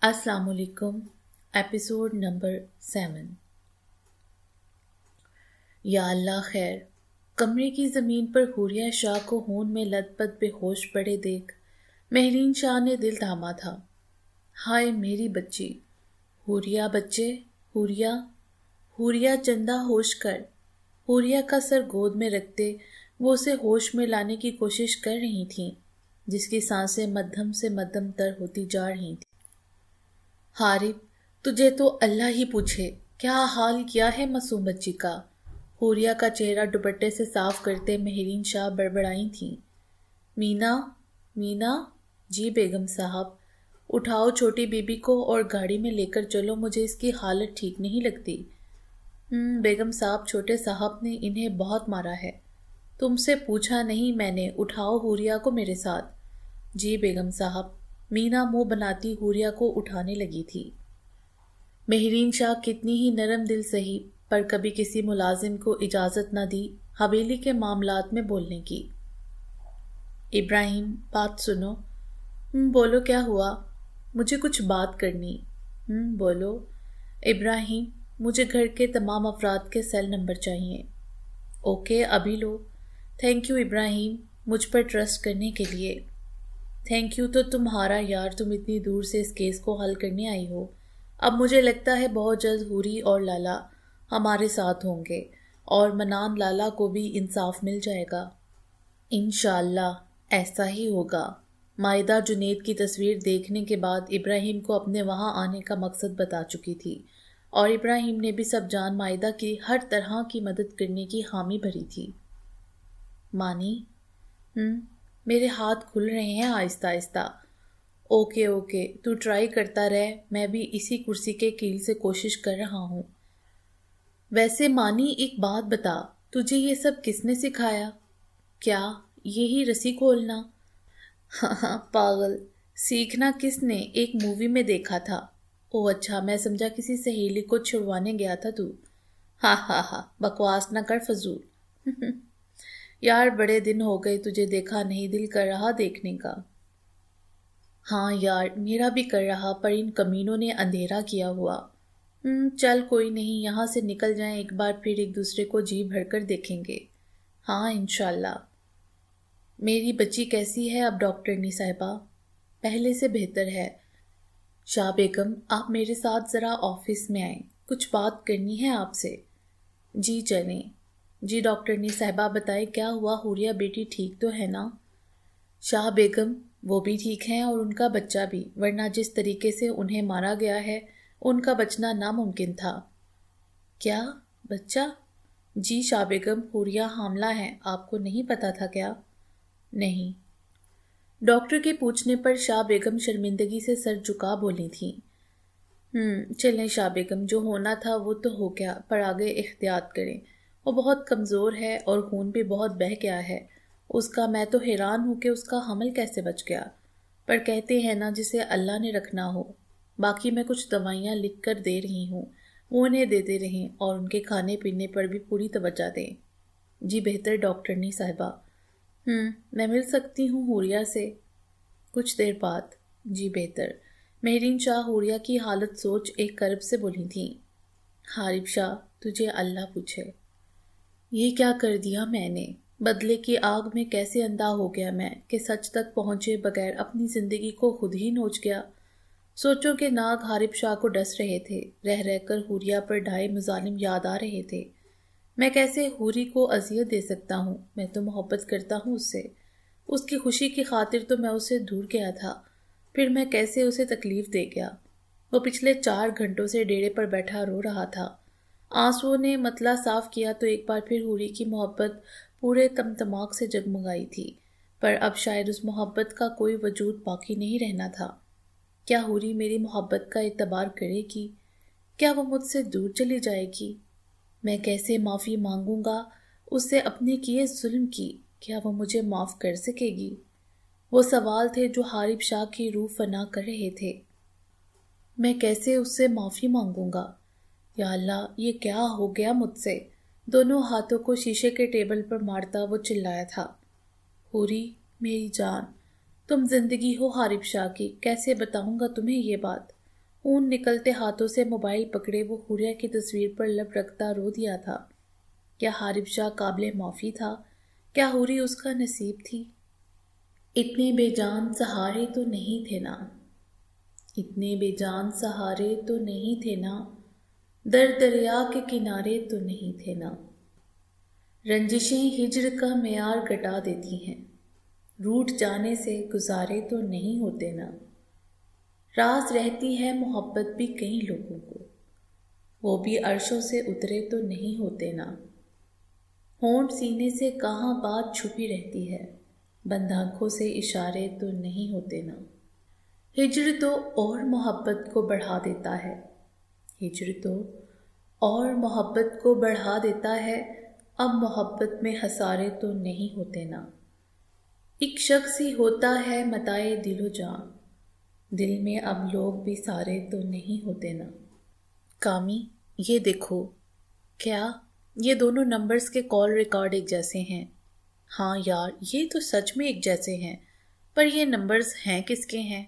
السلام علیکم۔ Episode number 7۔ یا اللہ خیر، کمرے کی زمین پر حوریہ شاہ کو ہون میں لت پت بے ہوش پڑے دیکھ مہرین شاہ نے دل تھاما تھا۔ ہائے میری بچی، حوریہ بچے، حوریہ، حوریہ چندہ ہوش کر۔ حوریہ کا سر گود میں رکھتے وہ اسے ہوش میں لانے کی کوشش کر رہی تھیں، جس کی سانسیں مدھم سے مدھم تر ہوتی جا رہی تھیں۔ حارب، تجھے تو اللہ ہی پوچھے کیا حال کیا ہے معصوم بچی کا۔ حوریہ کا چہرہ دوپٹے سے صاف کرتے مہرین شاہ بڑبڑائی تھیں۔ مینا، مینا، جی بیگم صاحب، اٹھاؤ چھوٹی بی بی کو اور گاڑی میں لے کر چلو، مجھے اس کی حالت ٹھیک نہیں لگتی۔ بیگم صاحب، چھوٹے صاحب نے انہیں بہت مارا ہے۔ تم سے پوچھا نہیں میں نے، اٹھاؤ حوریہ کو میرے ساتھ۔ جی بیگم صاحب۔ مینا منہ بناتی حوریہ کو اٹھانے لگی تھی۔ مہرین شاہ کتنی ہی نرم دل سہی، پر کبھی کسی ملازم کو اجازت نہ دی حویلی کے معاملات میں بولنے کی۔ ابراہیم، بات سنو۔ بولو کیا ہوا؟ مجھے کچھ بات کرنی۔ بولو۔ ابراہیم، مجھے گھر کے تمام افراد کے سیل نمبر چاہیے۔ اوکے، ابھی لو۔ تھینک یو ابراہیم، مجھ پر ٹرسٹ کرنے کے لیے۔ تھینک یو تو تمہارا یار، تم اتنی دور سے اس کیس کو حل کرنے آئی ہو۔ اب مجھے لگتا ہے بہت جلد حوری اور لالا ہمارے ساتھ ہوں گے، اور منان لالا کو بھی انصاف مل جائے گا۔ انشاءاللہ ایسا ہی ہوگا۔ مائدہ جنید کی تصویر دیکھنے کے بعد ابراہیم کو اپنے وہاں آنے کا مقصد بتا چکی تھی، اور ابراہیم نے بھی سب جان مائدہ کی ہر طرح کی مدد کرنے کی حامی بھری تھی۔ مانی؟ میرے ہاتھ کھل رہے ہیں آہستہ آہستہ۔ اوکے اوکے، تو ٹرائی کرتا رہ، میں بھی اسی کرسی کے کیل سے کوشش کر رہا ہوں۔ ویسے مانی، ایک بات بتا، تجھے یہ سب کس نے سکھایا؟ کیا یہی رسی کھولنا؟ ہاں پاگل، سیکھنا کس نے؟ ایک مووی میں دیکھا تھا۔ او اچھا، میں سمجھا کسی سہیلی کو چھڑوانے گیا تھا تو۔ ہاں، بکواس نہ کر فضول۔ یار بڑے دن ہو گئے تجھے دیکھا نہیں، دل کر رہا دیکھنے کا۔ ہاں یار، میرا بھی کر رہا، پر ان کمینوں نے اندھیرا کیا ہوا۔ چل کوئی نہیں، یہاں سے نکل جائیں ایک بار، پھر ایک دوسرے کو جی بھر کر دیکھیں گے۔ ہاں انشاءاللہ۔ میری بچی کیسی ہے اب ڈاکٹرنی صاحبہ؟ پہلے سے بہتر ہے۔ شاہ بیگم، آپ میرے ساتھ ذرا آفس میں آئیں، کچھ بات کرنی ہے آپ سے۔ جی چلیں۔ جی ڈاکٹرنی صاحبہ، بتائیں کیا ہوا؟ حوریہ بیٹی ٹھیک تو ہے نا؟ شاہ بیگم، وہ بھی ٹھیک ہیں اور ان کا بچہ بھی، ورنہ جس طریقے سے انہیں مارا گیا ہے ان کا بچنا ناممکن تھا۔ کیا بچہ؟ جی شاہ بیگم، حوریہ حاملہ ہے، آپ کو نہیں پتا تھا کیا؟ نہیں۔ ڈاکٹر کے پوچھنے پر شاہ بیگم شرمندگی سے سر جھکا بولی تھیں۔ چلیں شاہ بیگم، جو ہونا تھا وہ تو ہو گیا، پر آگے احتیاط کریں، وہ بہت کمزور ہے اور خون بھی بہت بہہ گیا ہے اس کا۔ میں تو حیران ہوں کہ اس کا حمل کیسے بچ گیا، پر کہتے ہیں نا جسے اللہ نے رکھنا ہو۔ باقی میں کچھ دوائیاں لکھ کر دے رہی ہوں، وہ انہیں دیتے رہیں، اور ان کے کھانے پینے پر بھی پوری توجہ دیں۔ جی بہتر ڈاکٹرنی صاحبہ۔ میں مل سکتی ہوں حوریہ سے؟ کچھ دیر بعد۔ جی بہتر۔ مہرین شاہ حوریہ کی حالت سوچ ایک کرب سے بولی تھیں۔ حارب شاہ، تجھے اللہ پوچھے، یہ کیا کر دیا میں نے؟ بدلے کی آگ میں کیسے اندھا ہو گیا میں، کہ سچ تک پہنچے بغیر اپنی زندگی کو خود ہی نوچ گیا۔ سوچو کہ ناگ حارب شاہ کو ڈس رہے تھے، رہ رہ کر حوریہ پر ڈھائے مظالم یاد آ رہے تھے۔ میں کیسے حوری کو اذیت دے سکتا ہوں؟ میں تو محبت کرتا ہوں اس سے، اس کی خوشی کی خاطر تو میں اسے دور گیا تھا، پھر میں کیسے اسے تکلیف دے گیا؟ وہ پچھلے 4 گھنٹوں سے ڈیرے پر بیٹھا رو رہا تھا۔ آنسوؤں نے مطلع صاف کیا تو ایک بار پھر حوری کی محبت پورے تمتماک سے جگمگائی تھی، پر اب شاید اس محبت کا کوئی وجود باقی نہیں رہنا تھا۔ کیا حوری میری محبت کا اعتبار کرے گی؟ کیا وہ مجھ سے دور چلی جائے گی؟ میں کیسے معافی مانگوں گا اس سے اپنے کیے ظلم کی؟ کیا وہ مجھے معاف کر سکے گی؟ وہ سوال تھے جو حارب شاہ کی روح فنا کر رہے تھے۔ میں کیسے اس سے معافی مانگوں گا؟ یا اللہ، یہ کیا ہو گیا مجھ سے؟ دونوں ہاتھوں کو شیشے کے ٹیبل پر مارتا وہ چلایا تھا۔ حوری میری جان، تم زندگی ہو حارب شاہ کی، کیسے بتاؤں گا تمہیں یہ بات؟ اون نکلتے ہاتھوں سے موبائل پکڑے وہ حوریہ کی تصویر پر لب رکھتا رو دیا تھا۔ کیا حارب شاہ قابل معافی تھا؟ کیا حوری اس کا نصیب تھی؟ اتنے بے جان سہارے تو نہیں تھے نا، اتنے بے جان سہارے تو نہیں تھے نا، دریا کے کنارے تو نہیں تھے نا۔ رنجشیں ہجر کا معیار گٹا دیتی ہیں، روٹھ جانے سے گزارے تو نہیں ہوتے نا۔ راز رہتی ہے محبت بھی کئی لوگوں کو، وہ بھی عرشوں سے اترے تو نہیں ہوتے نا۔ ہونٹ سینے سے کہاں بات چھپی رہتی ہے، بند آنکھوں سے اشارے تو نہیں ہوتے نا۔ ہجر تو اور محبت کو بڑھا دیتا ہے، ہجر تو اور محبت کو بڑھا دیتا ہے، اب محبت میں حسارے تو نہیں ہوتے نا۔ ایک شخص ہی ہوتا ہے متاع دل و جان، دل میں اب لوگ بھی سارے تو نہیں ہوتے نا۔ کامی یہ دیکھو۔ کیا؟ یہ دونوں نمبرز کے کال ریکارڈ ایک جیسے ہیں۔ ہاں یار یہ تو سچ میں ایک جیسے ہیں، پر یہ نمبرز ہیں کس کے ہیں؟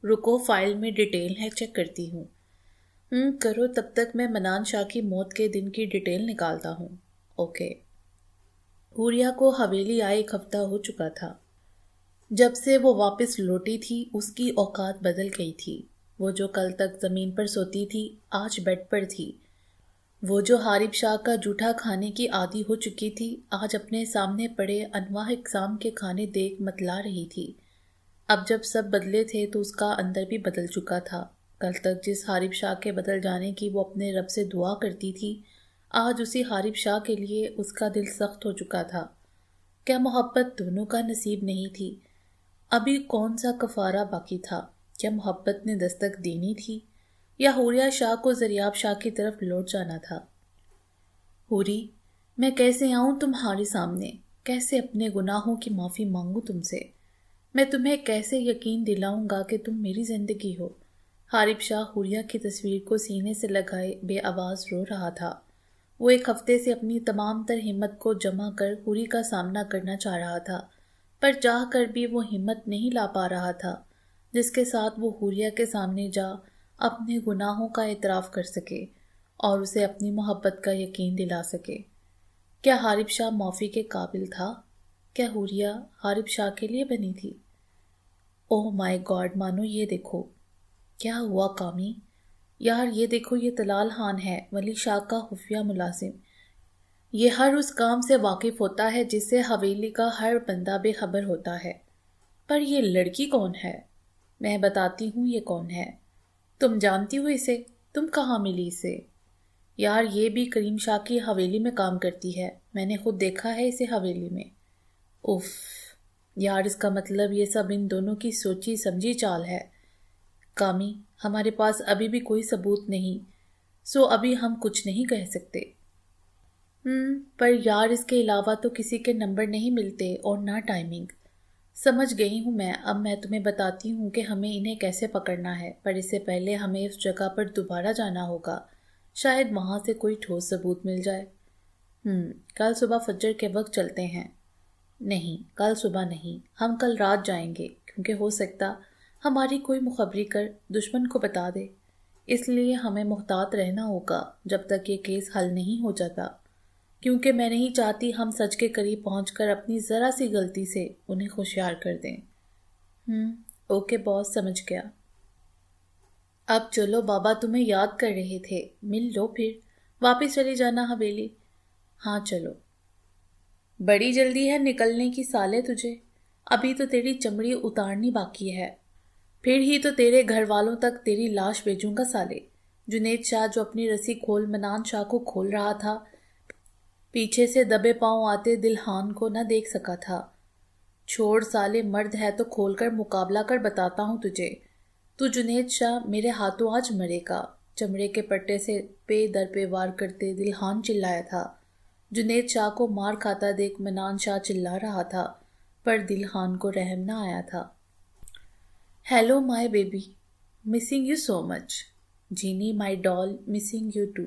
رکو فائل میں ڈیٹیل ہے چیک کرتی ہوں۔ کرو تب تک میں منان شاہ کی موت کے دن کی ڈیٹیل نکالتا ہوں۔ اوکے۔ حوریہ کو حویلی آئے ایک ہفتہ ہو چکا تھا۔ جب سے وہ واپس لوٹی تھی اس کی اوقات بدل گئی تھی۔ وہ جو کل تک زمین پر سوتی تھی آج بیڈ پر تھی۔ وہ جو حارب شاہ کا جوٹا کھانے کی عادی ہو چکی تھی آج اپنے سامنے پڑے انواع اقسام کے کھانے دیکھ متلا رہی تھی۔ اب جب سب بدلے تھے تو اس کا اندر بھی بدل چکا تھا۔ کل تک جس حارب شاہ کے بدل جانے کی وہ اپنے رب سے دعا کرتی تھی آج اسی حارب شاہ کے لیے اس کا دل سخت ہو چکا تھا۔ کیا محبت دونوں کا نصیب نہیں تھی؟ ابھی کون سا کفارہ باقی تھا؟ کیا محبت نے دستک دینی تھی یا حوریہ شاہ کو زریاب شاہ کی طرف لوٹ جانا تھا؟ حوری، میں کیسے آؤں تمہارے سامنے؟ کیسے اپنے گناہوں کی معافی مانگوں تم سے؟ میں تمہیں کیسے یقین دلاؤں گا کہ تم میری زندگی ہو؟ حارب شاہ حوریہ کی تصویر کو سینے سے لگائے بے آواز رو رہا تھا۔ وہ ایک ہفتے سے اپنی تمام تر ہمت کو جمع کر حوری کا سامنا کرنا چاہ رہا تھا، پر چاہ کر بھی وہ ہمت نہیں لا پا رہا تھا جس کے ساتھ وہ حوریہ کے سامنے جا اپنے گناہوں کا اعتراف کر سکے اور اسے اپنی محبت کا یقین دلا سکے۔ کیا حارب شاہ معافی کے قابل تھا؟ کیا حوریہ حارب شاہ کے لیے بنی تھی؟ اوہ مائی گاڈ مانو یہ دیکھو۔ کیا ہوا کامی؟ یار یہ دیکھو، یہ طلال خان ہے، ولی شاہ کا خفیہ ملازم۔ یہ ہر اس کام سے واقف ہوتا ہے جس سے حویلی کا ہر بندہ بے خبر ہوتا ہے۔ پر یہ لڑکی کون ہے؟ میں بتاتی ہوں یہ کون ہے۔ تم جانتی ہو اسے؟ تم کہاں ملی اسے؟ یار یہ بھی کریم شاہ کی حویلی میں کام کرتی ہے، میں نے خود دیکھا ہے اسے حویلی میں۔ اف یار، اس کا مطلب یہ سب ان دونوں کی سوچی سمجھی چال ہے۔ کامی، ہمارے پاس ابھی بھی کوئی ثبوت نہیں، سو ابھی ہم کچھ نہیں کہہ سکتے۔ پر یار اس کے علاوہ تو کسی کے نمبر نہیں ملتے اور نہ ٹائمنگ۔ سمجھ گئی ہوں میں، اب میں تمہیں بتاتی ہوں کہ ہمیں انہیں کیسے پکڑنا ہے، پر اس سے پہلے ہمیں اس جگہ پر دوبارہ جانا ہوگا، شاید وہاں سے کوئی ٹھوس ثبوت مل جائے۔ کل صبح فجر کے وقت چلتے ہیں۔ نہیں، کل صبح نہیں، ہم کل رات جائیں گے، کیونکہ ہو سکتا ہماری کوئی مخبری کر دشمن کو بتا دے۔ اس لیے ہمیں محتاط رہنا ہوگا جب تک یہ کیس حل نہیں ہو جاتا، کیونکہ میں نہیں چاہتی ہم سچ کے قریب پہنچ کر اپنی ذرا سی غلطی سے انہیں ہوشیار کر دیں۔ اوکے باس، سمجھ گیا۔ اب چلو، بابا تمہیں یاد کر رہے تھے، مل لو پھر، واپس چلی جانا حویلی۔ ہاں چلو۔ بڑی جلدی ہے نکلنے کی سالے تجھے، ابھی تو تیری چمڑی اتارنی باقی ہے، پھر ہی تو تیرے گھر والوں تک تیری لاش بھیجوں گا سالے۔ جنید شاہ جو اپنی رسی کھول منان شاہ کو کھول رہا تھا، پیچھے سے دبے پاؤں آتے دلہان کو نہ دیکھ سکا تھا۔ چھوڑ سالے، مرد ہے تو کھول کر مقابلہ کر، بتاتا ہوں تجھے۔ تو جنید شاہ میرے ہاتھوں آج مرے گا۔ چمڑے کے پٹے سے پے در پے وار کرتے دلہان چلایا تھا۔ جنید شاہ کو مار کھاتا دیکھ منان شاہ چلا رہا تھا، پر دلہان کو رحم نہ آیا تھا۔ Hello my baby, missing you so much. Jenny my doll, missing you to.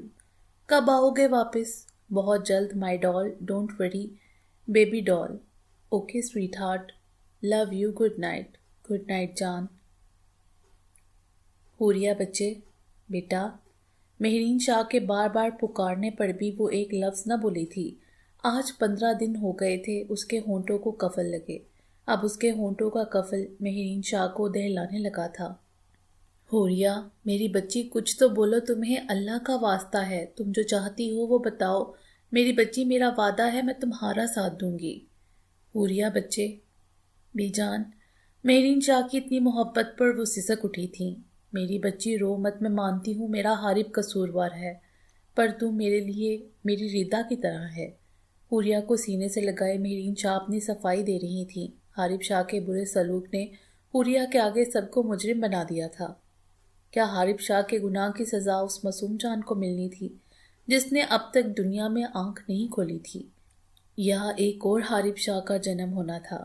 کب آؤ گے واپس؟ بہت جلد مائی ڈال، don't worry baby doll. Okay sweetheart, love you, good night. Good night جان۔ حوریہ بچے بیٹا، مہرین شاہ کے بار بار پکارنے پر بھی وہ ایک لفظ نہ بولی تھی۔ آج 15 دن ہو گئے تھے اس کے ہونٹوں کو قفل لگے، اب اس کے ہونٹوں کا قفل مہرین شاہ کو دہلانے لگا تھا۔ حوریہ میری بچی کچھ تو بولو، تمہیں اللہ کا واسطہ ہے، تم جو چاہتی ہو وہ بتاؤ۔ میری بچی میرا وعدہ ہے میں تمہارا ساتھ دوں گی۔ حوریہ بچے بی جان، مہرین شاہ کی اتنی محبت پر وہ سسک اٹھی تھی۔ میری بچی رو مت، میں مانتی ہوں میرا حارب قصوروار ہے، پر تو میرے لیے میری ریدا کی طرح ہے۔ حوریہ کو سینے سے لگائے مہرین شاہ اپنی صفائی دے رہی تھی۔ حارب شاہ کے برے سلوک نے حوریہ کے آگے سب کو مجرم بنا دیا تھا۔ کیا حارب شاہ کے گناہ کی سزا اس معصوم جان کو ملنی تھی جس نے اب تک دنیا میں آنکھ نہیں کھولی تھی، یا ایک اور حارب شاہ کا جنم ہونا تھا؟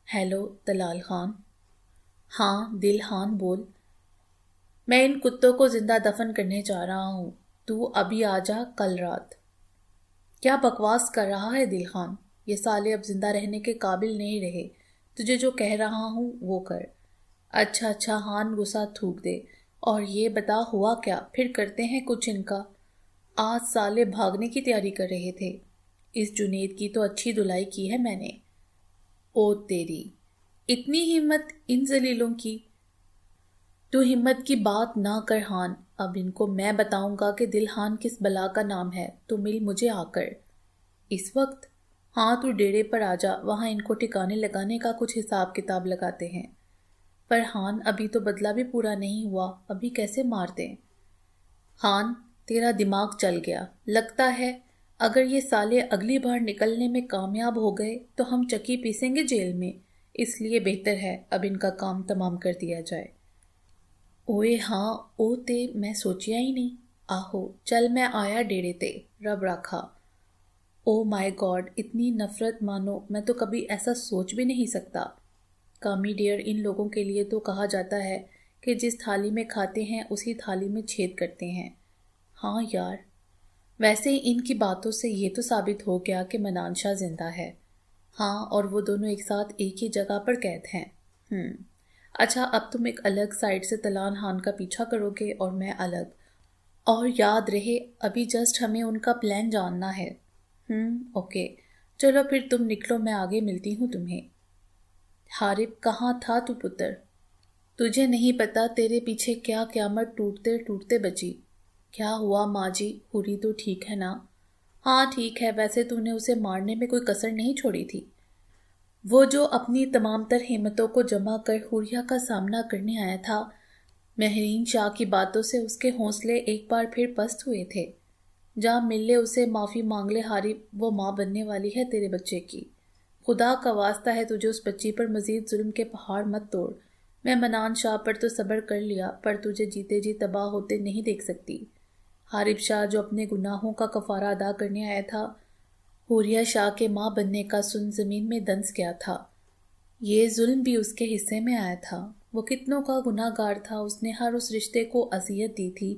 ہیلو طلال خان۔ ہاں دل خان بول۔ میں ان کتوں کو زندہ دفن کرنے جا رہا ہوں، تو ابھی آ جا کل رات۔ کیا بکواس کر رہا ہے دل خان؟ یہ سالے اب زندہ رہنے کے قابل نہیں رہے، تجھے جو کہہ رہا ہوں وہ کر۔ اچھا ہان غصہ تھوک دے، اور یہ بتا ہوا کیا، پھر کرتے ہیں کچھ ان کا۔ آج سالے بھاگنے کی تیاری کر رہے تھے، اس جنید کی تو اچھی دھلائی کی ہے میں نے۔ او تیری، اتنی ہمت ان ذلیلوں کی؟ تو ہمت کی بات نہ کر ہان، اب ان کو میں بتاؤں گا کہ دل خان کس بلا کا نام ہے، تو مل مجھے آ کر۔ اس وقت؟ ہاں تو ڈیرے پر آ جا، وہاں ان کو ٹھکانے لگانے کا کچھ حساب کتاب لگاتے ہیں۔ پر ہان ابھی تو بدلہ بھی پورا نہیں ہوا، ابھی کیسے مار دیں؟ ہان تیرا دماغ چل گیا لگتا ہے، اگر یہ سالے اگلی بار نکلنے میں کامیاب ہو گئے تو ہم چکی پیسیں گے جیل میں، اس لیے بہتر ہے اب ان کا کام تمام کر دیا جائے۔ اوئے ہاں او تے میں سوچیا ہی نہیں، آہو چل میں آیا ڈیرے تے، رب رکھا۔ او مائی گاڈ، اتنی نفرت مانو، میں تو کبھی ایسا سوچ بھی نہیں سکتا۔ کامی ڈیئر ان لوگوں کے لیے تو کہا جاتا ہے کہ جس تھالی میں کھاتے ہیں اسی تھالی میں چھید کرتے ہیں۔ ہاں یار، ویسے ان کی باتوں سے یہ تو ثابت ہو گیا کہ منان شاہ زندہ ہے۔ ہاں، اور وہ دونوں ایک ساتھ ایک ہی جگہ پر قید ہیں۔ اچھا، اب تم ایک الگ سائڈ سے طلال خان کا پیچھا کرو گے اور میں الگ، اور یاد رہے ابھی جسٹ ہمیں ان کا پلان جاننا ہے۔ اوکے، چلو پھر تم نکلو، میں آگے ملتی ہوں تمہیں۔ حارب کہاں تھا تو پتر؟ تجھے نہیں پتا تیرے پیچھے کیا قیامت ٹوٹتے ٹوٹتے بچی۔ کیا ہوا ماں جی، پوری تو ٹھیک ہے نا؟ ہاں ٹھیک ہے، ویسے تو نے اسے مارنے میں کوئی کسر نہیں چھوڑی تھی۔ وہ جو اپنی تمام تر ہمتوں کو جمع کر حوریہ کا سامنا کرنے آیا تھا، مہرین شاہ کی باتوں سے اس کے حوصلے ایک بار پھر پست ہوئے تھے۔ جا مل لے اسے، معافی مانگ لے حارب، وہ ماں بننے والی ہے تیرے بچے کی۔ خدا کا واسطہ ہے تجھے اس بچی پر مزید ظلم کے پہاڑ مت توڑ۔ میں منان شاہ پر تو صبر کر لیا، پر تجھے جیتے جی تباہ ہوتے نہیں دیکھ سکتی۔ حارب شاہ جو اپنے گناہوں کا کفارہ ادا کرنے آیا تھا، حوریہ شاہ کے ماں بننے کا سن زمین میں دنس گیا تھا۔ یہ ظلم بھی اس کے حصے میں آیا تھا۔ وہ کتنوں کا گناہ گار تھا، اس نے ہر اس رشتے کو اذیت دی تھی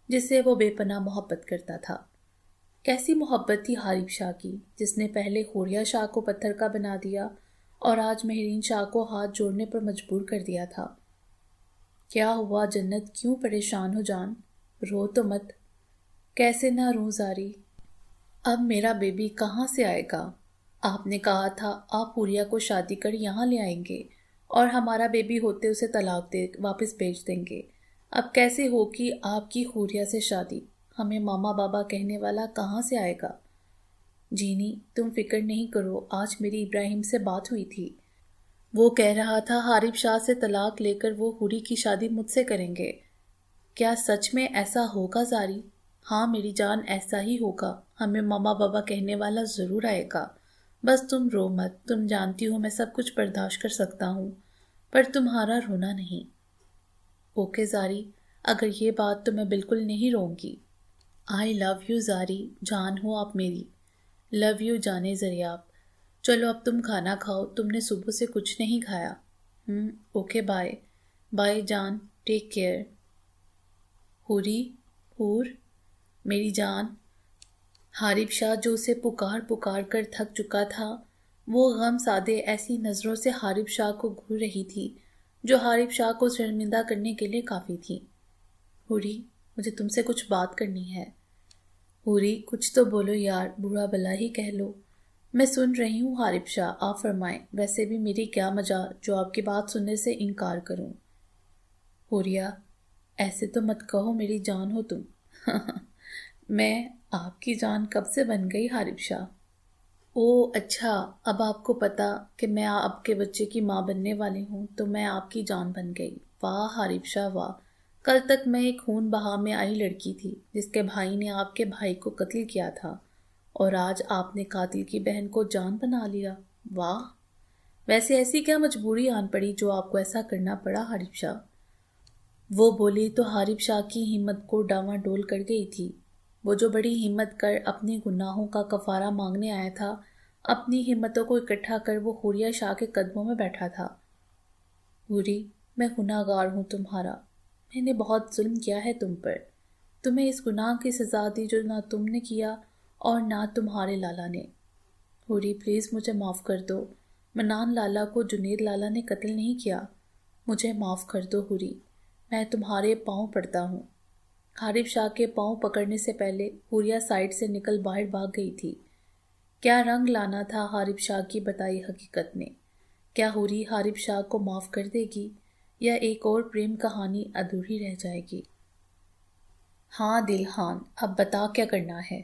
جس سے وہ بے پناہ محبت کرتا تھا۔ کیسی محبت تھی حارب شاہ کی، جس نے پہلے حوریہ شاہ کو پتھر کا بنا دیا اور آج مہرین شاہ کو ہاتھ جوڑنے پر مجبور کر دیا تھا۔ کیا ہوا جنت، کیوں پریشان ہو جان؟ رو تو مت۔ کیسے نہ روں زاری، اب میرا بیبی کہاں سے آئے گا؟ آپ نے کہا تھا آپ حوریہ کو شادی کر یہاں لے آئیں گے اور ہمارا بیبی ہوتے اسے طلاق دے واپس بھیج دیں گے۔ اب کیسے ہوگی آپ کی حوریہ سے شادی؟ ہمیں ماما بابا کہنے والا کہاں سے آئے گا؟ جینی تم فکر نہیں کرو، آج میری ابراہیم سے بات ہوئی تھی، وہ کہہ رہا تھا حارب شاہ سے طلاق لے کر وہ حوری کی شادی مجھ سے کریں گے۔ کیا سچ میں ایسا ہوگا زاری؟ ہاں میری جان، ایسا ہی ہوگا، ہمیں ماما بابا کہنے والا ضرور آئے گا۔ بس تم رو مت، تم جانتی ہو میں سب کچھ برداشت کر سکتا ہوں، پر تمہارا رونا نہیں۔ اوکے زاری، اگر یہ بات تو میں بالکل نہیں روں گی۔ آئی لو یو زاری، جان ہو آپ میری۔ لو یو جانے زریاب۔ چلو اب تم کھانا کھاؤ، تم نے صبح سے کچھ نہیں کھایا۔ Okay bye. بائے جان، ٹیک کیئر۔ حوری، حور، میری جان۔ حارب شاہ جو اسے پکار پکار کر تھک چکا تھا، وہ غم سادے ایسی نظروں سے حارب شاہ کو گھور رہی تھی جو حارب شاہ کو شرمندہ کرنے کے لیے کافی تھی۔ حوری، مجھے تم سے کچھ بات کرنی ہے۔ حوری، کچھ تو بولو یار، برا بلا ہی کہہ لو۔ میں سن رہی ہوں حارب شاہ، آپ فرمائیں۔ ویسے بھی میری کیا مجال جو آپ کی بات سننے سے انکار کروں۔ حوریہ، ایسے تو مت کہو، میری جان ہو تم۔ میں آپ کی جان کب سے بن گئی حارب شاہ؟ او اچھا، اب آپ کو پتا کہ میں آپ کے بچے کی ماں بننے والی ہوں تو میں آپ کی جان بن گئی۔ واہ حارب شاہ واہ، کل تک میں ایک خون بہا میں آئی لڑکی تھی جس کے بھائی نے آپ کے بھائی کو قتل کیا تھا، اور آج آپ نے قاتل کی بہن کو جان بنا لیا۔ واہ، ویسے ایسی کیا مجبوری آن پڑی جو آپ کو ایسا کرنا پڑا حارب شاہ؟ وہ بولی تو حارب شاہ کی ہمت کو ڈاواں ڈول کر گئی تھی۔ وہ جو بڑی ہمت کر اپنے گناہوں کا کفارہ مانگنے آیا تھا، اپنی ہمتوں کو اکٹھا کر وہ حوریہ شاہ کے قدموں میں بیٹھا تھا۔ حوری، میں گناہ گار ہوں تمہارا، میں نے بہت ظلم کیا ہے تم پر۔ تمہیں اس گناہ کی سزا دی جو نہ تم نے کیا اور نہ تمہارے لالا نے۔ حوری پلیز مجھے معاف کر دو، منان لالا کو جنید لالا نے قتل نہیں کیا، مجھے معاف کر دو حوری، میں تمہارے پاؤں پڑتا ہوں۔ حارب شاہ کے پاؤں پکڑنے سے پہلے حوریہ سائڈ سے نکل باہر بھاگ گئی تھی۔ کیا رنگ لانا تھا حارب شاہ کی بتائی حقیقت نے؟ کیا حوری حارب شاہ کو معاف کر دے گی یا ایک اور پریم کہانی ادھوری رہ جائے گی؟ ہاں دل ہان، اب بتا کیا کرنا ہے؟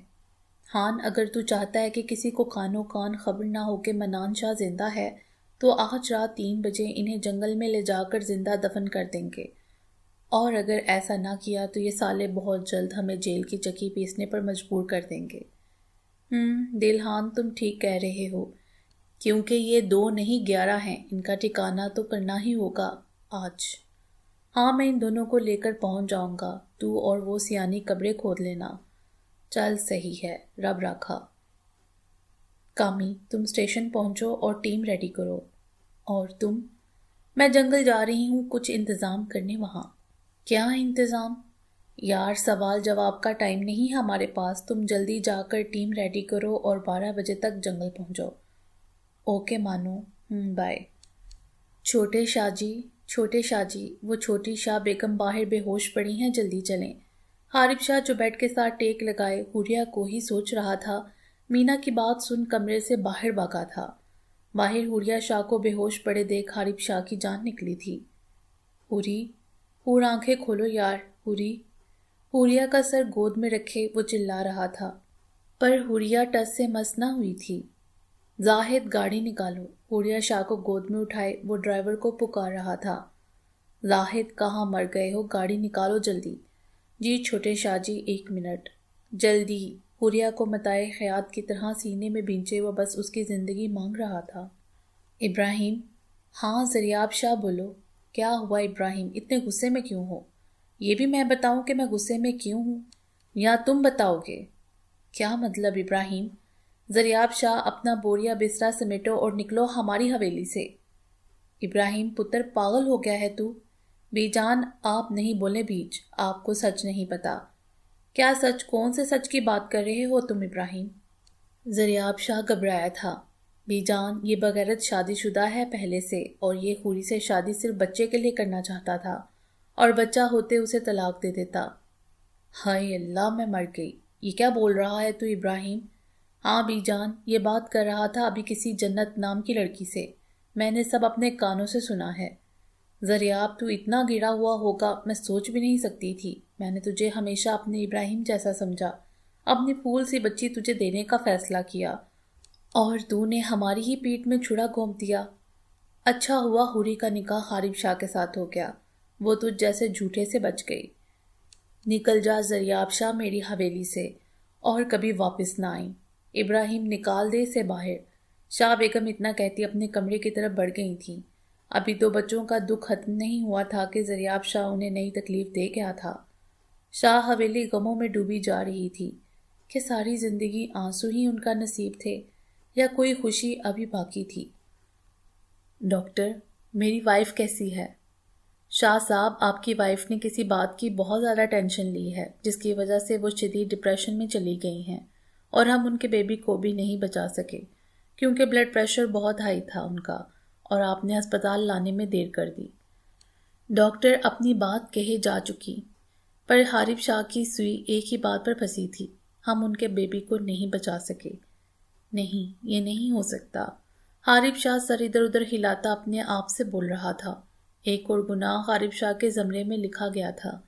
ہان، اگر تو چاہتا ہے کہ کسی کو کانوں کان خبر نہ ہو کہ منان شاہ زندہ ہے تو آج رات 3 بجے انہیں جنگل میں لے جا کر زندہ دفن کر دیں گے، اور اگر ایسا نہ کیا تو یہ سالے بہت جلد ہمیں جیل کی چکی پیسنے پر مجبور کر دیں گے۔ دلہان تم ٹھیک کہہ رہے ہو، کیونکہ یہ 2 نہیں 11 ہیں، ان کا ٹھکانہ تو کرنا ہی ہوگا آج۔ ہاں میں ان دونوں کو لے کر پہنچ جاؤں گا، تو اور وہ سیانی قبریں کھود لینا۔ چل صحیح ہے، رب رکھا۔ کامی، تم اسٹیشن پہنچو اور ٹیم ریڈی کرو۔ اور تم؟ میں جنگل جا رہی ہوں کچھ انتظام کرنے وہاں۔ کیا انتظام؟ یار سوال جواب کا ٹائم نہیں ہمارے پاس، تم جلدی جا کر ٹیم ریڈی کرو اور 12 بجے تک جنگل پہنچو۔ اوکے مانو، بائے۔ چھوٹے شاہ جی، وہ چھوٹی شاہ بیگم باہر بے ہوش پڑی ہیں، جلدی چلیں۔ حارب شاہ جو بیڈ کے ساتھ ٹیک لگائے حوریہ کو ہی سوچ رہا تھا، مینا کی بات سن کمرے سے باہر بھاگا تھا۔ باہر حوریہ شاہ کو بے ہوش پڑے دیکھ حارب شاہ کی جان نکلی تھی۔ حوری، حور آنکھیں کھولو یار، حوری۔ حوریہ کا سر گود میں رکھے وہ چلا رہا تھا، پر حوریہ ٹس سے مس نہ ہوئی تھی۔ زاہد گاڑی نکالو، حوریہ شاہ کو گود میں اٹھائے وہ ڈرائیور کو پکار رہا تھا۔ زاہد کہاں مر گئے ہو، گاڑی نکالو جلدی۔ جی چھوٹے شاہ جی 1 منٹ۔ جلدی، حوریہ کو متاع خیاط کی طرح سینے میں بینچے وہ بس اس کی زندگی مانگ رہا تھا۔ ابراہیم؟ ہاں زریاب شاہ بولو۔ کیا ہوا ابراہیم، اتنے غصے میں کیوں ہو؟ یہ بھی میں بتاؤں کہ میں غصے میں کیوں ہوں یا تم بتاؤ گے؟ کیا مطلب ابراہیم؟ زریاب شاہ اپنا بوریا بسترا سمیٹو اور نکلو ہماری حویلی سے۔ ابراہیم پتر پاگل ہو گیا ہے تو؟ بی جان آپ نہیں بولے بیچ، آپ کو سچ نہیں پتا۔ کیا سچ؟ کون سے سچ کی بات کر رہے ہو تم ابراہیم؟ زریاب شاہ گھبرایا تھا۔ بی جان یہ بغیرت شادی شدہ ہے پہلے سے، اور یہ حوری سے شادی صرف بچے کے لیے کرنا چاہتا تھا، اور بچہ ہوتے اسے طلاق دے دیتا۔ ہائے اللہ، میں مر گئی، یہ کیا بول رہا ہے تو ابراہیم؟ ہاں بی جان، یہ بات کر رہا تھا ابھی کسی جنت نام کی لڑکی سے، میں نے سب اپنے کانوں سے سنا ہے۔ زریاب تو اتنا گرا ہوا ہوگا میں سوچ بھی نہیں سکتی تھی، میں نے تجھے ہمیشہ اپنے ابراہیم جیسا سمجھا، اپنی پھول سی بچی تجھے دینے کا فیصلہ کیا، اور تو نے ہماری ہی پیٹ میں چھڑا گھونپ دیا۔ اچھا ہوا حوری کا نکاح حارب شاہ کے ساتھ ہو گیا، وہ تجھ جیسے جھوٹے سے بچ گئی۔ نکل جا زریاب شاہ میری حویلی سے، اور کبھی واپس نہ آئیں۔ ابراہیم نکال دے اسے باہر۔ شاہ بیگم اتنا کہتی اپنے کمرے کی طرف بڑھ گئی تھیں۔ ابھی تو بچوں کا دکھ ختم نہیں ہوا تھا کہ زریاب شاہ انہیں نئی تکلیف دے گیا تھا۔ شاہ حویلی غموں میں ڈوبی جا رہی تھی کہ ساری زندگی آنسو ہی ان کا نصیب تھے یا کوئی خوشی ابھی باقی تھی۔ ڈاکٹر، میری وائف کیسی ہے؟ شاہ صاحب، آپ کی وائف نے کسی بات کی بہت زیادہ ٹینشن لی ہے جس کی وجہ سے وہ شدید ڈپریشن میں چلی گئی ہیں، اور ہم ان کے بیبی کو بھی نہیں بچا سکے کیونکہ بلڈ پریشر بہت ہائی تھا ان کا، اور آپ نے ہسپتال لانے میں دیر کر دی۔ ڈاکٹر اپنی بات کہے جا چکی، پر حارب شاہ کی سوئی ایک ہی بات پر پھنسی تھی، ہم ان کے بیبی کو نہیں بچا سکے۔ نہیں، یہ نہیں ہو سکتا۔ حارب شاہ سر ادھر ادھر ہلاتا اپنے آپ سے بول رہا تھا۔ ایک اور گناہ حارب شاہ کے زمرے میں لکھا گیا تھا۔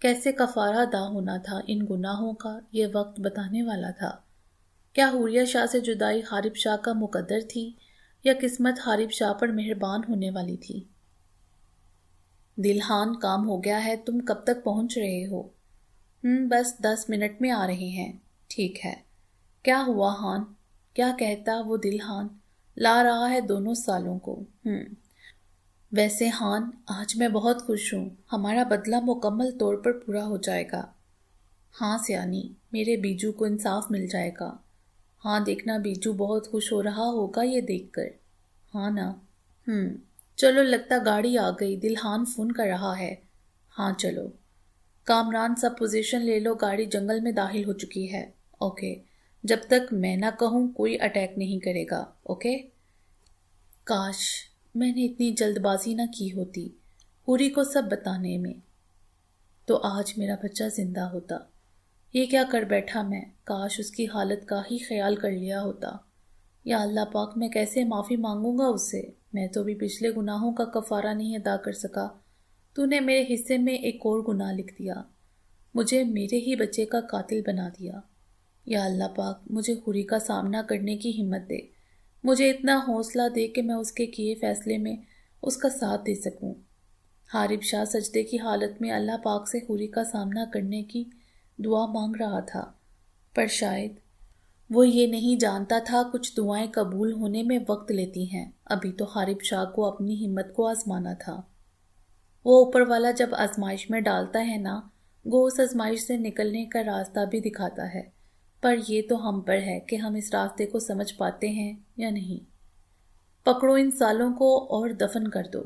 کیسے کفارہ ادا ہونا تھا ان گناہوں کا، یہ وقت بتانے والا تھا۔ کیا حوریہ شاہ سے جدائی حارب شاہ کا مقدر تھی، یا قسمت حارب شاہ پر مہربان ہونے والی تھی؟ دلہان، کام ہو گیا ہے، تم کب تک پہنچ رہے ہو؟ بس 10 منٹ میں آ رہے ہیں۔ ٹھیک ہے۔ کیا ہوا ہان؟ کیا کہتا وہ دلہان؟ لا رہا ہے دونوں سالوں کو۔ ویسے ہان، آج میں بہت خوش ہوں، ہمارا بدلہ مکمل طور پر پورا ہو جائے گا۔ ہاں سیانی، میرے بیجو کو انصاف مل جائے گا۔ ہاں، دیکھنا بیجو بہت خوش ہو رہا ہوگا یہ دیکھ کر۔ ہاں نا؟ چلو، لگتا گاڑی آ گئی، دلہان فون کر رہا ہے۔ ہاں چلو۔ کامران، سب پوزیشن لے لو، گاڑی جنگل میں داخل ہو چکی ہے۔ اوکے، جب تک میں نہ کہوں کوئی اٹیک نہیں کرے گا، اوکے؟ کاش میں نے اتنی جلد بازی نہ کی ہوتی حوری کو سب بتانے میں، تو آج میرا بچہ زندہ ہوتا۔ یہ کیا کر بیٹھا میں، کاش اس کی حالت کا ہی خیال کر لیا ہوتا۔ یا اللہ پاک، میں کیسے معافی مانگوں گا اس سے؟ میں تو بھی پچھلے گناہوں کا کفارہ نہیں ادا کر سکا، تو نے میرے حصے میں ایک اور گناہ لکھ دیا، مجھے میرے ہی بچے کا قاتل بنا دیا۔ یا اللہ پاک، مجھے حوری کا سامنا کرنے کی ہمت دے، مجھے اتنا حوصلہ دے کہ میں اس کے کیے فیصلے میں اس کا ساتھ دے سکوں۔ حارب شاہ سجدے کی حالت میں اللہ پاک سے حوری کا سامنا کرنے کی دعا مانگ رہا تھا، پر شاید وہ یہ نہیں جانتا تھا کچھ دعائیں قبول ہونے میں وقت لیتی ہیں۔ ابھی تو حارب شاہ کو اپنی ہمت کو آزمانا تھا۔ وہ اوپر والا جب آزمائش میں ڈالتا ہے نا، وہ اس آزمائش سے نکلنے کا راستہ بھی دکھاتا ہے، پر یہ تو ہم پر ہے کہ ہم اس راستے کو سمجھ پاتے ہیں یا نہیں۔ پکڑو ان سالوں کو اور دفن کر دو۔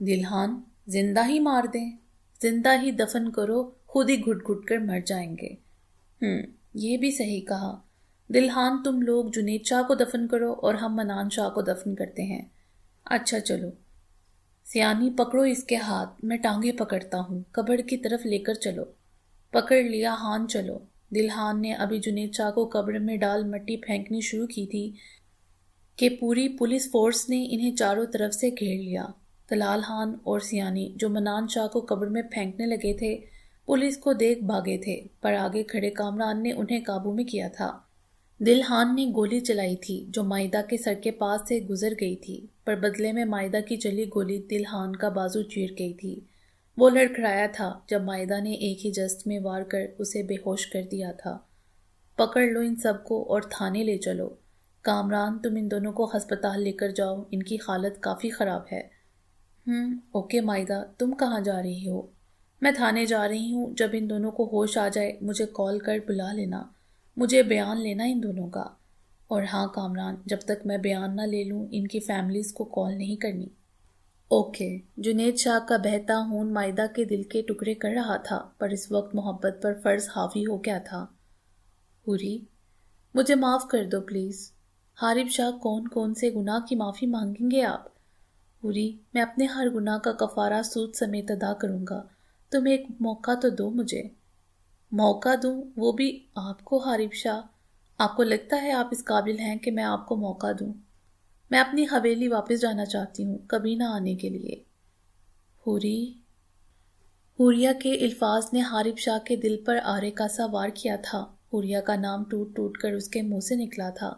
دلہان، زندہ ہی مار دیں، زندہ ہی دفن کرو، خود ہی گھٹ گھٹ کر مر جائیں گے۔ یہ بھی صحیح کہا۔ دلہان، تم لوگ جنید شاہ کو دفن کرو اور ہم منان شاہ کو دفن کرتے ہیں۔ اچھا چلو۔ سیانی، پکڑو اس کے ہاتھ، میں ٹانگیں پکڑتا ہوں، قبر کی طرف لے کر چلو۔ پکڑ لیا ہان، چلو۔ دلہان نے ابھی جنید شاہ کو قبر میں ڈال مٹی پھینکنی شروع کی تھی کہ پوری پولیس فورس نے انہیں چاروں طرف سے گھیر لیا۔ طلال خان اور سیانی جو منان شاہ کو قبر میں پھینکنے لگے تھے، پولیس کو دیکھ بھاگے تھے، پر آگے کھڑے کامران نے انہیں قابو میں کیا تھا۔ دلہان نے گولی چلائی تھی جو مائدہ کے سر کے پاس سے گزر گئی تھی، پر بدلے میں مائدہ کی چلی گولی دلہان کا بازو چیر گئی تھی۔ وہ لڑکھڑایا تھا جب مائدہ نے ایک ہی جست میں وار کر اسے بے ہوش کر دیا تھا۔ پکڑ لو ان سب کو اور تھانے لے چلو۔ کامران، تم ان دونوں کو ہسپتال لے کر جاؤ، ان کی حالت کافی خراب ہے۔ اوکے مائدہ، تم کہاں جا رہی ہو؟ میں تھانے جا رہی ہوں، جب ان دونوں کو ہوش آ جائے مجھے کال کر بلا لینا، مجھے بیان لینا ان دونوں کا۔ اور ہاں کامران، جب تک میں بیان نہ لے لوں ان کی فیملیز کو کال نہیں کرنی۔ اوکے۔ جنید شاہ کا بہتا خون مائدہ کے دل کے ٹکڑے کر رہا تھا، پر اس وقت محبت پر فرض حاوی ہو گیا تھا۔ حوری، مجھے معاف کر دو پلیز۔ حارب شاہ، کون سے گناہ کی معافی مانگیں گے آپ؟ حوری، میں اپنے ہر گناہ کا کفارہ سود سمیت ادا کروں گا، تم ایک موقع تو دو مجھے۔ موقع دوں، وہ بھی آپ کو؟ حارب شاہ، آپ کو لگتا ہے آپ اس قابل ہیں کہ میں آپ کو موقع دوں؟ میں اپنی حویلی واپس جانا چاہتی ہوں، کبھی نہ آنے کے لیے۔ حوری۔ حوریہ کے الفاظ نے حارب شاہ کے دل پر آرے کا سا وار کیا تھا۔ حوریہ کا نام ٹوٹ ٹوٹ کر اس کے منہ سے نکلا تھا۔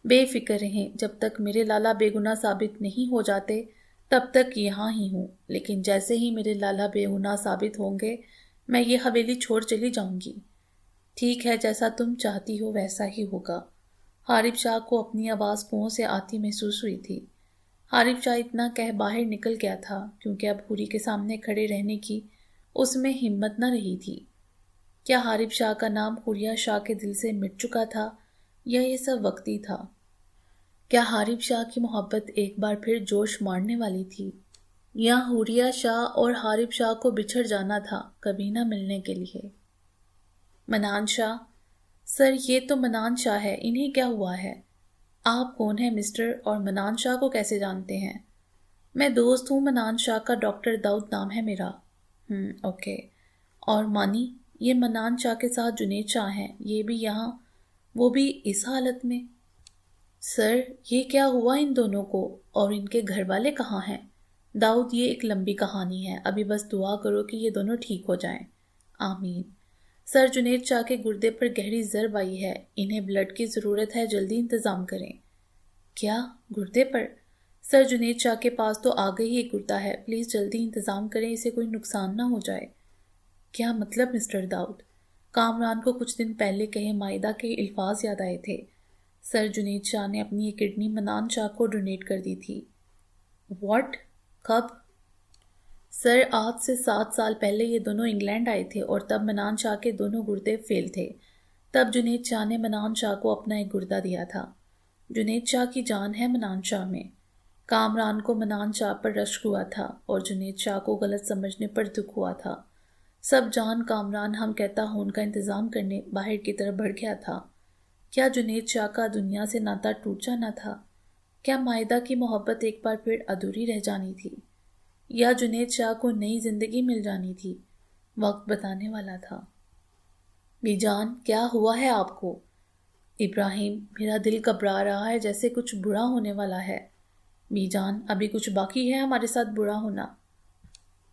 بے فکر رہیں، جب تک میرے لالا بے گناہ ثابت نہیں ہو جاتے تب تک یہاں ہی ہوں، لیکن جیسے ہی میرے لالا بے گناہ ثابت ہوں گے میں یہ حویلی چھوڑ چلی جاؤں گی۔ ٹھیک ہے، جیسا تم چاہتی ہو ویسا ہی ہوگا۔ حارب شاہ کو اپنی آواز پاؤں سے آتی محسوس ہوئی تھی۔ حارب شاہ اتنا کہہ باہر نکل گیا تھا کیونکہ اب حوری کے سامنے کھڑے رہنے کی اس میں ہمت نہ رہی تھی۔ کیا حارب شاہ کا نام حوریہ شاہ کے دل سے مٹ چکا تھا یا یہ سب وقتی تھا؟ کیا حارب شاہ کی محبت ایک بار پھر جوش مارنے والی تھی، یا حوریہ شاہ اور حارب شاہ کو بچھڑ جانا تھا کبھی نہ ملنے کے لیے؟ منان شاہ، سر یہ تو منان شاہ ہے، انہیں کیا ہوا ہے؟ آپ کون ہیں مسٹر، اور منان شاہ کو کیسے جانتے ہیں؟ میں دوست ہوں منان شاہ کا، ڈاکٹر داؤد نام ہے میرا۔ اوکے۔ اور مانی، یہ منان شاہ کے ساتھ جنید شاہ ہیں، یہ بھی یہاں، وہ بھی اس حالت میں؟ سر یہ کیا ہوا ان دونوں کو، اور ان کے گھر والے کہاں ہیں؟ داؤد یہ ایک لمبی کہانی ہے، ابھی بس دعا کرو کہ یہ دونوں ٹھیک ہو جائیں۔ آمین۔ سر جنید شاہ کے گردے پر گہری ضرب آئی ہے، انہیں بلڈ کی ضرورت ہے، جلدی انتظام کریں۔ کیا گردے پر؟ سر جنید شاہ کے پاس تو آگے ہی ایک گردہ ہے، پلیز جلدی انتظام کریں، اسے کوئی نقصان نہ ہو جائے۔ کیا مطلب مسٹر داؤد؟ کامران کو کچھ دن پہلے کہے مائدہ کے الفاظ یاد آئے تھے۔ سر جنید شاہ نے اپنی ایک کڈنی منان شاہ کو ڈونیٹ کر دی تھی۔ واٹ؟ کب؟ سر آج سے 7 سال پہلے یہ دونوں انگلینڈ آئے تھے، اور تب منان شاہ کے دونوں گردے فیل تھے۔ تب جنید شاہ نے منان شاہ کو اپنا ایک گردہ دیا تھا۔ جنید شاہ کی جان ہے منان شاہ میں۔ کامران کو منان شاہ پر رشک ہوا تھا، اور جنید شاہ کو غلط سمجھنے پر دکھ ہوا تھا۔ سب جان کامران ہم کہتا ہوں کا انتظام کرنے باہر کی طرف بڑھ گیا تھا۔ کیا جنید شاہ کا دنیا سے ناتا ٹوٹ جانا تھا؟ کیا مائدہ کی محبت ایک بار پھر ادھوری رہ جانی تھی؟ یا جنید شاہ کو نئی زندگی مل جانی تھی؟ وقت بتانے والا تھا۔ بی جان کیا ہوا ہے آپ کو؟ ابراہیم میرا دل گھبرا رہا ہے، جیسے کچھ برا ہونے والا ہے۔ بی جان ابھی کچھ باقی ہے ہمارے ساتھ برا ہونا؟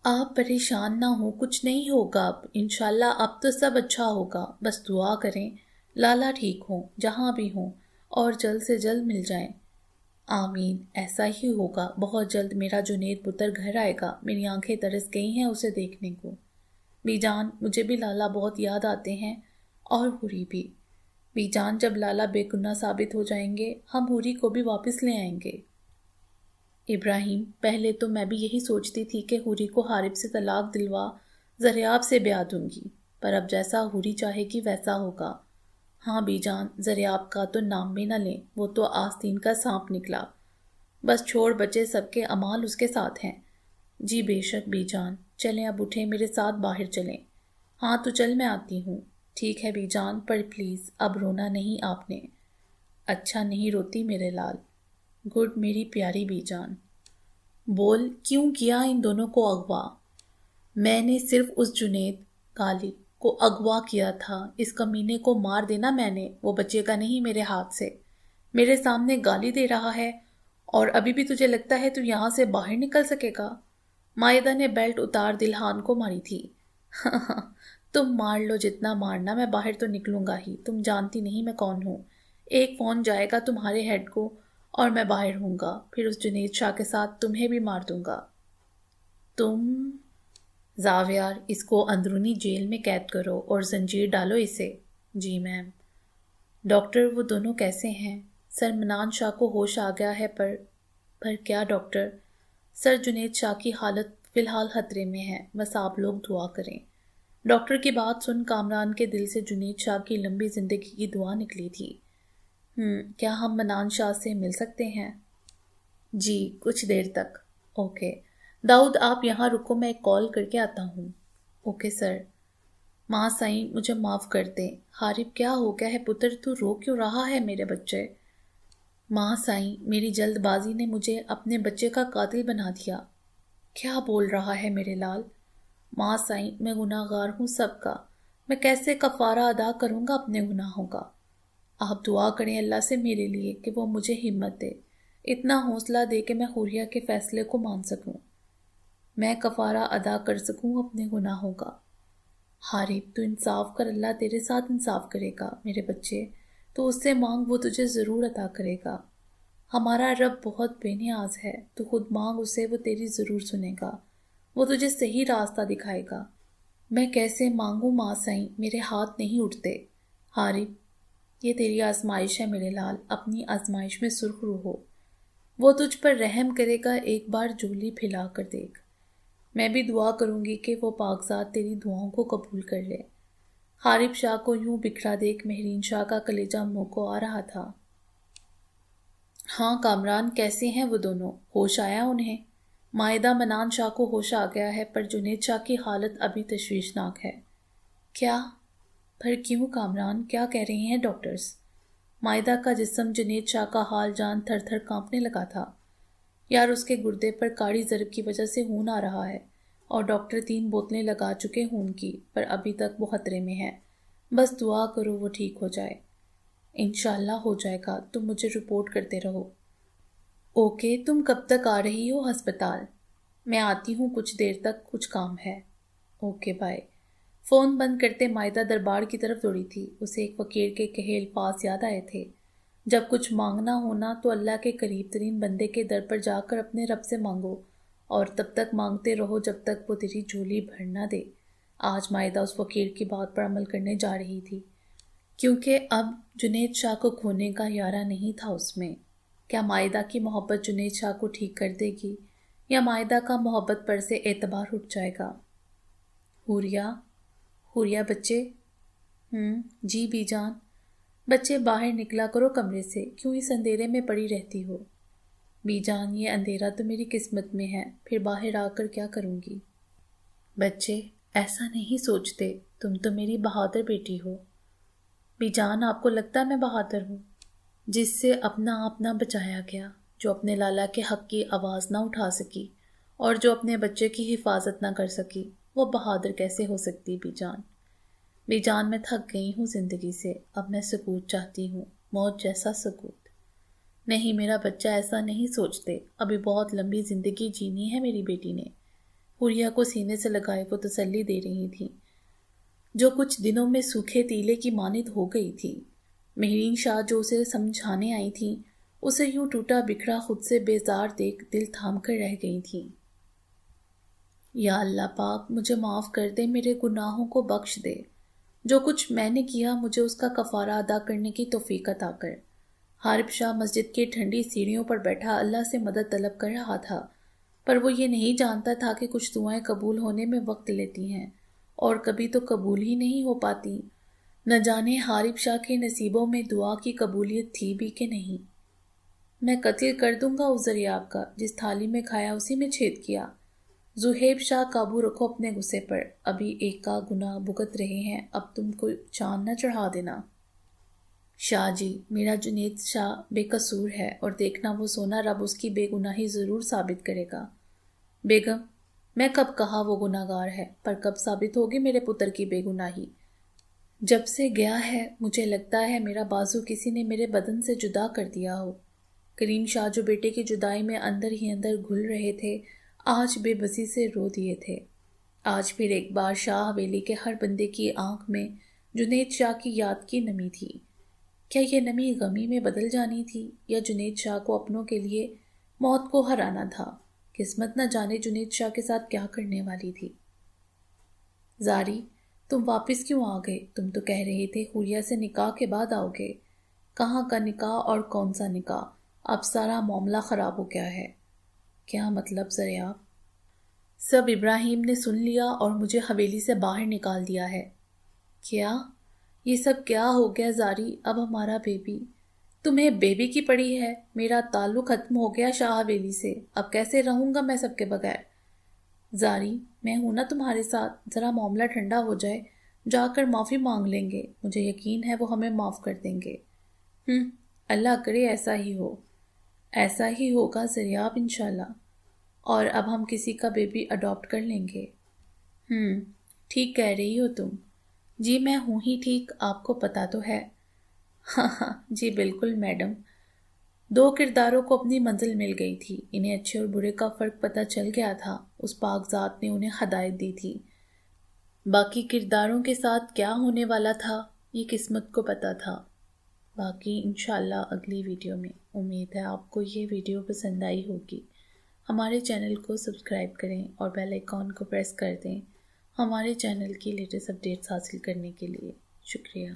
آپ پریشان نہ ہوں، کچھ نہیں ہوگا اب، انشاءاللہ اب تو سب اچھا ہوگا، بس دعا کریں لالا ٹھیک ہوں، جہاں بھی ہوں، اور جلد سے جلد مل جائیں۔ آمین، ایسا ہی ہوگا، بہت جلد میرا جنید پتر گھر آئے گا، میری آنکھیں ترس گئی ہیں اسے دیکھنے کو۔ بی جان مجھے بھی لالا بہت یاد آتے ہیں، اور ہوری بھی۔ بی جان جب لالا بے گناہ ثابت ہو جائیں گے، ہم ہوری کو بھی واپس لے آئیں گے۔ ابراہیم پہلے تو میں بھی یہی سوچتی تھی کہ ہوری کو حارب سے طلاق دلوا زریاب سے بیاہ دوں گی، پر اب جیسا ہوری چاہے گی ویسا ہوگا۔ ہاں بی جان، زریاب کا تو نام بھی نہ لیں، وہ تو آستین کا سانپ نکلا، بس چھوڑ بچے سب کے اعمال اس کے ساتھ ہیں۔ جی بے شک بی جان، چلیں اب اٹھیں، میرے ساتھ باہر چلیں۔ ہاں تو چل میں آتی ہوں۔ ٹھیک ہے بی جان، پر پلیز اب رونا نہیں آپ نے۔ اچھا نہیں روتی میرے لال۔ گڈ میری پیاری بی جان۔ بول کیوں کیا ان دونوں کو اغوا؟ میں نے صرف اس جنید غالب کو اغوا کیا تھا، اس کمینے کو مار دینا میں نے، وہ بچے کا نہیں میرے ہاتھ سے۔ میرے سامنے گالی دے رہا ہے، اور ابھی بھی تجھے لگتا ہے تو یہاں سے باہر نکل سکے گا؟ مائدہ نے بیلٹ اتار دلہان کو ماری تھی۔ تم مار لو جتنا مارنا، میں باہر تو نکلوں گا ہی، تم جانتی نہیں میں کون ہوں۔ ایک فون جائے گا تمہارے ہیڈ کو اور میں باہر ہوں گا، پھر اس جنید شاہ کے ساتھ تمہیں بھی مار دوں گا۔ تم زاویار اس کو اندرونی جیل میں قید کرو اور زنجیر ڈالو اسے۔ جی میم۔ ڈاکٹر وہ دونوں کیسے ہیں؟ سر منان شاہ کو ہوش آ گیا ہے، پر کیا ڈاکٹر؟ سر جنید شاہ کی حالت فی الحال خطرے میں ہے، بس آپ لوگ دعا کریں۔ ڈاکٹر کی بات سن کامران کے دل سے جنید شاہ کی لمبی زندگی کی دعا نکلی تھی۔ کیا ہم منان شاہ سے مل سکتے ہیں؟ جی کچھ دیر تک۔ اوکے داؤد آپ یہاں رکو، میں ایک کال کر کے آتا ہوں۔ Okay sir. ماں سائیں مجھے معاف کر دیں، حارب کیا ہو گیا ہے پتر، تو رو کیوں رہا ہے میرے بچے؟ ماں سائیں میری جلد بازی نے مجھے اپنے بچے کا قاتل بنا دیا۔ کیا بول رہا ہے میرے لال؟ ماں سائیں میں گناہ گار ہوں سب کا، میں کیسے کفارہ ادا کروں گا اپنے گناہوں کا؟ آپ دعا کریں اللہ سے میرے لیے کہ وہ مجھے ہمت دے، اتنا حوصلہ دے کہ میں حوریہ کے فیصلے کو مان سکوں، میں کفارہ ادا کر سکوں اپنے گناہوں کا۔ حارب تو انصاف کر، اللہ تیرے ساتھ انصاف کرے گا میرے بچے، تو اس سے مانگ وہ تجھے ضرور عطا کرے گا۔ ہمارا رب بہت بے نیاز ہے، تو خود مانگ اسے، وہ تیری ضرور سنے گا، وہ تجھے صحیح راستہ دکھائے گا۔ میں کیسے مانگوں ماں سائیں، میرے ہاتھ نہیں اٹھتے۔ حارب یہ تیری آزمائش ہے میرے لال، اپنی آزمائش میں سرخ رو ہو، وہ تجھ پر رحم کرے گا، ایک بار جھولی پھیلا کر دیکھ۔ میں بھی دعا کروں گی کہ وہ پاکزاد تیری دعاؤں کو قبول کر لے۔ حارب شاہ کو یوں بکھرا دیکھ مہرین شاہ کا کلیجہ منہ کو آ رہا تھا۔ ہاں کامران کیسے ہیں وہ دونوں؟ ہوش آیا انہیں؟ مائدہ منان شاہ کو ہوش آ گیا ہے، پر جنید شاہ کی حالت ابھی تشویشناک ہے۔ کیا؟ پر کیوں کامران، کیا کہہ رہے ہیں ڈاکٹرز؟ مائدہ کا جسم، جنید شاہ کا حال جان تھر تھر کانپنے لگا تھا۔ یار اس کے گردے پر کاڑی ضرب کی وجہ سے خون آ رہا ہے اور ڈاکٹر 3 بوتلیں لگا چکے خون کی، پر ابھی تک وہ خطرے میں ہے۔ بس دعا کرو وہ ٹھیک ہو جائے۔ انشاءاللہ ہو جائے گا، تم مجھے رپورٹ کرتے رہو۔ اوکے، تم کب تک آ رہی ہو ہسپتال؟ میں آتی ہوں کچھ دیر تک، کچھ کام ہے۔ Okay bye. فون بند کرتے مائدہ دربار کی طرف دوڑی تھی۔ اسے ایک فقیر کے کہے الفاظ یاد آئے تھے، جب کچھ مانگنا ہونا تو اللہ کے قریب ترین بندے کے در پر جا کر اپنے رب سے مانگو، اور تب تک مانگتے رہو جب تک وہ تیری جھولی بھر نہ دے۔ آج مائدہ اس فقیر کی بات پر عمل کرنے جا رہی تھی، کیونکہ اب جنید شاہ کو کھونے کا یارہ نہیں تھا اس میں۔ کیا مائدہ کی محبت جنید شاہ کو ٹھیک کر دے گی، یا مائدہ کا محبت پر سے اعتبار اٹھ جائے گا؟ حوریہ بچے؟ جی بی جان۔ بچے باہر نکلا کرو کمرے سے، کیوں اس اندھیرے میں پڑی رہتی ہو؟ بی جان یہ اندھیرا تو میری قسمت میں ہے، پھر باہر آ کر کیا کروں گی؟ بچے ایسا نہیں سوچتے، تم تو میری بہادر بیٹی ہو۔ بی جان آپ کو لگتا ہے میں بہادر ہوں؟ جس سے اپنا آپ نہ بچایا گیا، جو اپنے لالا کے حق کی آواز نہ اٹھا سکی، اور جو اپنے بچے کی حفاظت نہ کر سکی، وہ بہادر کیسے ہو سکتی بی جان؟ بی جان میں تھک گئی ہوں زندگی سے، اب میں سکوت چاہتی ہوں، موت جیسا سکوت۔ نہیں میرا بچہ ایسا نہیں سوچتے، ابھی بہت لمبی زندگی جینی ہے میری بیٹی نے۔ حوریہ کو سینے سے لگائے وہ تسلی دے رہی تھی، جو کچھ دنوں میں سوکھے تیلے کی مانند ہو گئی تھی۔ مہرین شاہ جو اسے سمجھانے آئی تھی، اسے یوں ٹوٹا بکھرا خود سے بیزار دیکھ دل تھام کر رہ گئی تھی۔ یا اللہ پاک مجھے معاف کر دے، میرے گناہوں کو بخش دے، جو کچھ میں نے کیا مجھے اس کا کفارہ ادا کرنے کی توفیق عطا کر۔ حارب شاہ مسجد کی ٹھنڈی سیڑھیوں پر بیٹھا اللہ سے مدد طلب کر رہا تھا، پر وہ یہ نہیں جانتا تھا کہ کچھ دعائیں قبول ہونے میں وقت لیتی ہیں، اور کبھی تو قبول ہی نہیں ہو پاتی۔ نہ جانے حارب شاہ کے نصیبوں میں دعا کی قبولیت تھی بھی کہ نہیں۔ میں قتل کر دوں گا اس ذریعہ کا، جس تھالی میں کھایا اسی میں چھید کیا۔ زہیب شاہ قابو رکھو اپنے غصے پر، ابھی ایک کا گناہ بھگت رہے ہیں، اب تم کو چاند نہ چڑھا دینا۔ شاہ جی میرا جنید شاہ بے قصور ہے، اور دیکھنا وہ سونا رب اس کی بے گناہی ضرور ثابت کرے گا۔ بیگم میں کب کہا وہ گناہ گار ہے، پر کب ثابت ہوگی میرے پتر کی بے گناہی؟ جب سے گیا ہے مجھے لگتا ہے میرا بازو کسی نے میرے بدن سے جدا کر دیا ہو۔ کریم شاہ جو بیٹے کی جدائی میں اندر ہی اندر گھل رہے تھے، آج بے بسی سے رو دیے تھے۔ آج پھر ایک بار شاہ حویلی کے ہر بندے کی آنکھ میں جنید شاہ کی یاد کی نمی تھی۔ کیا یہ نمی غمی میں بدل جانی تھی، یا جنید شاہ کو اپنوں کے لیے موت کو ہرانا تھا؟ قسمت نہ جانے جنید شاہ کے ساتھ کیا کرنے والی تھی۔ زاری تم واپس کیوں آ گئے؟ تم تو کہہ رہے تھے حوریہ سے نکاح کے بعد آؤ گے۔ کہاں کا نکاح اور کون سا نکاح؟ اب سارا معاملہ خراب ہو گیا ہے۔ کیا مطلب ذریعہ؟ سب ابراہیم نے سن لیا اور مجھے حویلی سے باہر نکال دیا ہے۔ کیا؟ یہ سب کیا ہو گیا زاری؟ اب ہمارا بیبی؟ تمہیں بیبی کی پڑی ہے؟ میرا تعلق ختم ہو گیا شاہ حویلی سے، اب کیسے رہوں گا میں سب کے بغیر؟ زاری میں ہوں نا تمہارے ساتھ، ذرا معاملہ ٹھنڈا ہو جائے، جا کر معافی مانگ لیں گے، مجھے یقین ہے وہ ہمیں معاف کر دیں گے۔ اللہ کرے ایسا ہی ہو۔ ایسا ہی ہوگا ذریعہ انشاءاللہ، اور اب ہم کسی کا بیبی اڈاپٹ کر لیں گے۔ ٹھیک کہہ رہی ہو تم۔ جی میں ہوں ہی ٹھیک، آپ کو پتہ تو ہے۔ ہاں جی بالکل میڈم۔ 2 کرداروں کو اپنی منزل مل گئی تھی، انہیں اچھے اور برے کا فرق پتہ چل گیا تھا، اس پاک ذات نے انہیں ہدایت دی تھی۔ باقی کرداروں کے ساتھ کیا ہونے والا تھا یہ قسمت کو پتہ تھا۔ باقی انشاءاللہ اگلی ویڈیو میں۔ امید ہے آپ کو یہ ویڈیو پسند آئی ہوگی۔ ہمارے چینل کو سبسکرائب کریں اور بیل آئیکن کو پریس کر دیں ہمارے چینل کی لیٹسٹ اپڈیٹس حاصل کرنے کے لیے۔ شکریہ۔